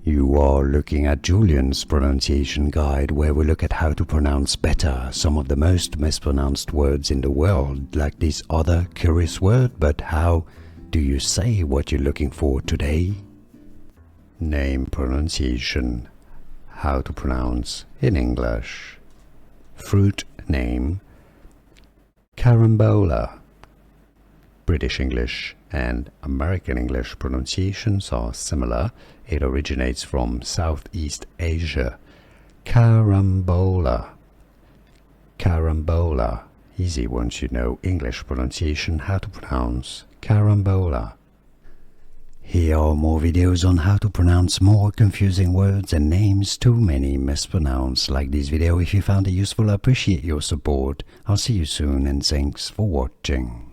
You are looking at Julian's pronunciation guide, where we look at how to pronounce better some of the most mispronounced words in the world, like this other curious word. But how do you say what you're looking for today? Name pronunciation. How to pronounce in English. Fruit name. Carambola. British English and American English pronunciations are similar. It originates from Southeast Asia. Carambola. Carambola. Easy once you know English pronunciation, how to pronounce carambola. Here are more videos on how to pronounce more confusing words and names too many mispronounced. Like this video if you found it useful. I appreciate your support. I'll see you soon and thanks for watching.